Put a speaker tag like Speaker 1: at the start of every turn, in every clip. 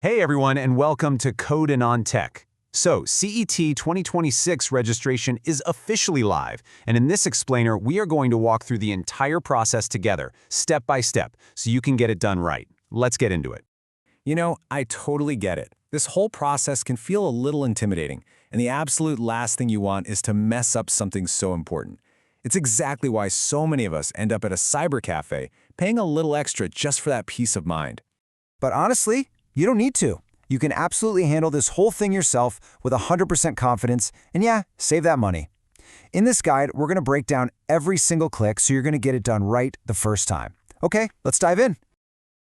Speaker 1: Hey everyone, and welcome to CodeAnon Tech. So, CET 2026 registration is officially live, and in this explainer, we are going to walk through the entire process together, step by step, so you can get it done right. Let's get into it.
Speaker 2: I totally get it. This whole process can feel a little intimidating, and the absolute last thing you want is to mess up something so important. It's exactly why so many of us end up at a cyber cafe, paying a little extra just for that peace of mind.
Speaker 3: But honestly, you don't need to. You can absolutely handle this whole thing yourself with 100% confidence, and yeah, save that money. In this guide, we're going to break down every single click so you're going to get it done right the first time. Okay, let's dive in.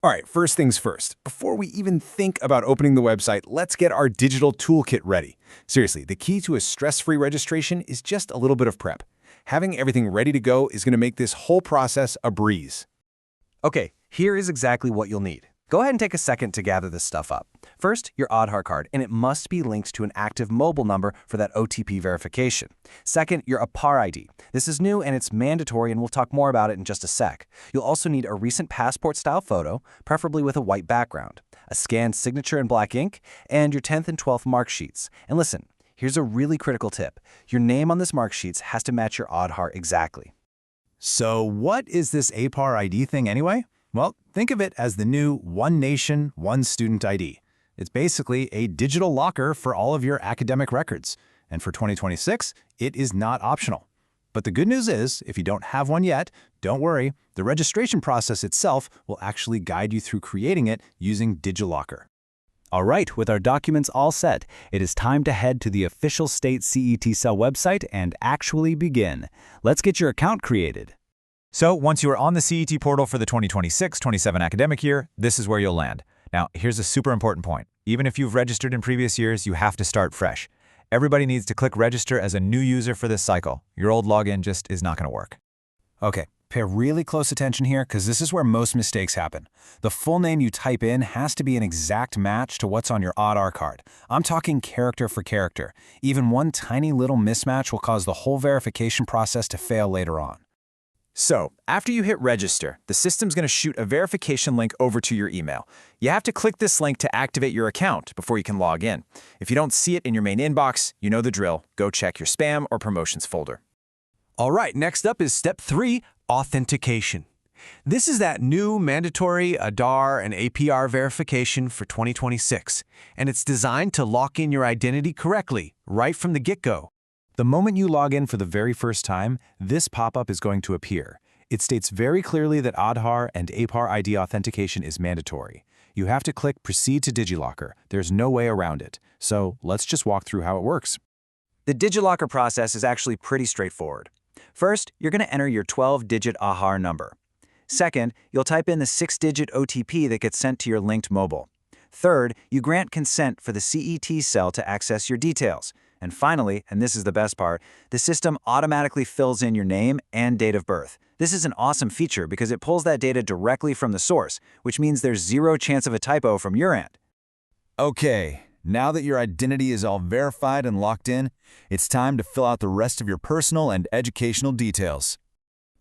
Speaker 2: All right, first things first. Before we even think about opening the website, let's get our digital toolkit ready. Seriously, the key to a stress-free registration is just a little bit of prep. Having everything ready to go is going to make this whole process a breeze.
Speaker 4: Okay, here is exactly what you'll need. Go ahead and take a second to gather this stuff up. First, your Aadhaar card, and it must be linked to an active mobile number for that OTP verification. Second, your APAR ID. This is new and it's mandatory, and we'll talk more about it in just a sec. You'll also need a recent passport-style photo, preferably with a white background, a scanned signature in black ink, and your 10th and 12th mark sheets. And listen, here's a really critical tip. Your name on this mark sheets has to match your Aadhaar exactly.
Speaker 1: So, what is this APAR ID thing anyway? Well, think of it as the new One Nation, One Student ID. It's basically a digital locker for all of your academic records. And for 2026, it is not optional. But the good news is, if you don't have one yet, don't worry. The registration process itself will actually guide you through creating it using DigiLocker.
Speaker 5: All right, with our documents all set, it is time to head to the official state CET Cell website and actually begin. Let's get your account created.
Speaker 1: So, once you are on the CET portal for the 2026-27 academic year, this is where you'll land. Now, here's a super important point. Even if you've registered in previous years, you have to start fresh. Everybody needs to click register as a new user for this cycle. Your old login just is not going to work.
Speaker 3: Okay, pay really close attention here because this is where most mistakes happen. The full name you type in has to be an exact match to what's on your Aadhaar card. I'm talking character for character. Even one tiny little mismatch will cause the whole verification process to fail later on.
Speaker 2: So, after you hit register, the system's going to shoot a verification link over to your email. You have to click this link to activate your account before you can log in. If you don't see it in your main inbox, you know the drill. Go check your spam or promotions folder.
Speaker 6: All right, next up is step 3, authentication. This is that new mandatory Aadhaar and APR verification for 2026, and it's designed to lock in your identity correctly right from the get-go.
Speaker 1: The moment you log in for the very first time, this pop-up is going to appear. It states very clearly that Aadhaar and APAR ID authentication is mandatory. You have to click Proceed to DigiLocker. There's no way around it. So let's just walk through how it works.
Speaker 4: The DigiLocker process is actually pretty straightforward. First, you're going to enter your 12-digit Aadhaar number. Second, you'll type in the 6-digit OTP that gets sent to your linked mobile. Third, you grant consent for the CET cell to access your details. And finally, and this is the best part, the system automatically fills in your name and date of birth. This is an awesome feature because it pulls that data directly from the source, which means there's zero chance of a typo from your end.
Speaker 3: Okay, now that your identity is all verified and locked in, it's time to fill out the rest of your personal and educational details.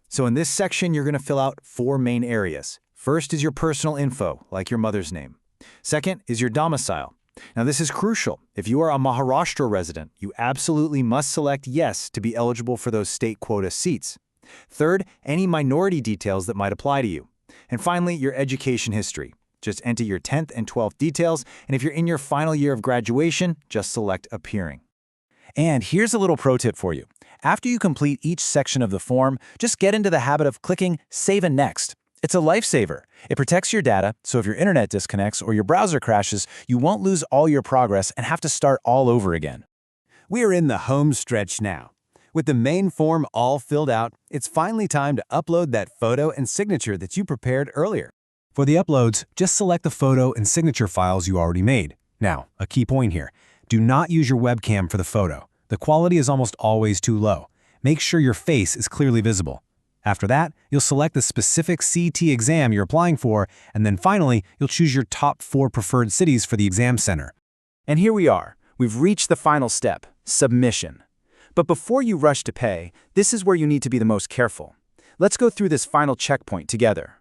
Speaker 1: So in this section, you're going to fill out 4 main areas. First is your personal info, like your mother's name. Second is your domicile. Now, this is crucial. If you are a Maharashtra resident, you absolutely must select yes to be eligible for those state quota seats. Third, any minority details that might apply to you. And finally, your education history. Just enter your 10th and 12th details, and if you're in your final year of graduation, just select appearing. And here's a little pro tip for you. After you complete each section of the form, just get into the habit of clicking Save and Next. It's a lifesaver. It protects your data, so if your internet disconnects or your browser crashes, you won't lose all your progress and have to start all over again.
Speaker 7: We are in the home stretch now. With the main form all filled out, it's finally time to upload that photo and signature that you prepared earlier.
Speaker 1: For the uploads, just select the photo and signature files you already made. Now, a key point here. Do not use your webcam for the photo. The quality is almost always too low. Make sure your face is clearly visible. After that, you'll select the specific CET exam you're applying for, and then finally, you'll choose your top 4 preferred cities for the exam center.
Speaker 4: And here we are. We've reached the final step, submission. But before you rush to pay, this is where you need to be the most careful. Let's go through this final checkpoint together.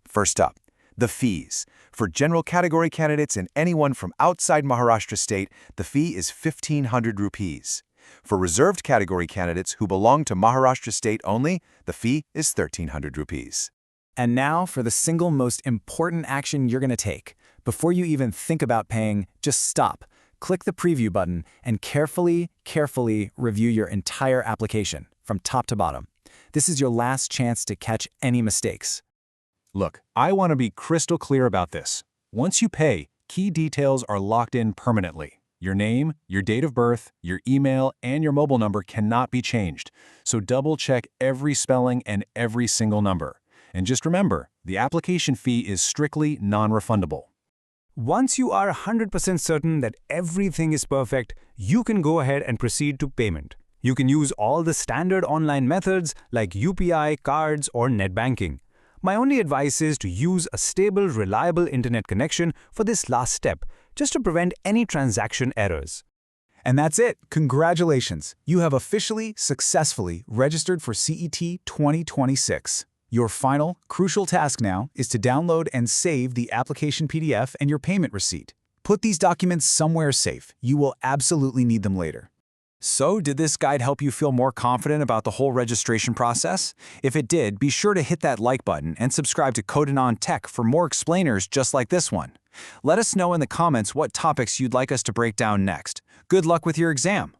Speaker 4: First up, the fees.
Speaker 8: For general category candidates and anyone from outside Maharashtra state, the fee is 1,500 rupees. For reserved category candidates who belong to Maharashtra state only, the fee is 1,300 rupees.
Speaker 5: And now for the single most important action you're going to take. Before you even think about paying, just stop, click the preview button, and carefully review your entire application from top to bottom. This is your last chance to catch any mistakes.
Speaker 3: Look, I want to be crystal clear about this. Once you pay, key details are locked in permanently. Your name, your date of birth, your email, and your mobile number cannot be changed. So double-check every spelling and every single number. And just remember, the application fee is strictly non-refundable.
Speaker 5: Once you are 100% certain that everything is perfect, you can go ahead and proceed to payment. You can use all the standard online methods like UPI, cards, or net banking. My only advice is to use a stable, reliable internet connection for this last step, just to prevent any transaction errors.
Speaker 3: And that's it. Congratulations. You have officially, successfully registered for CET 2026. Your final, crucial task now is to download and save the application PDF and your payment receipt. Put these documents somewhere safe. You will absolutely need them later.
Speaker 1: So, did this guide help you feel more confident about the whole registration process? If it did, be sure to hit that like button and subscribe to CodeAnon Tech for more explainers just like this one. Let us know in the comments what topics you'd like us to break down next. Good luck with your exam!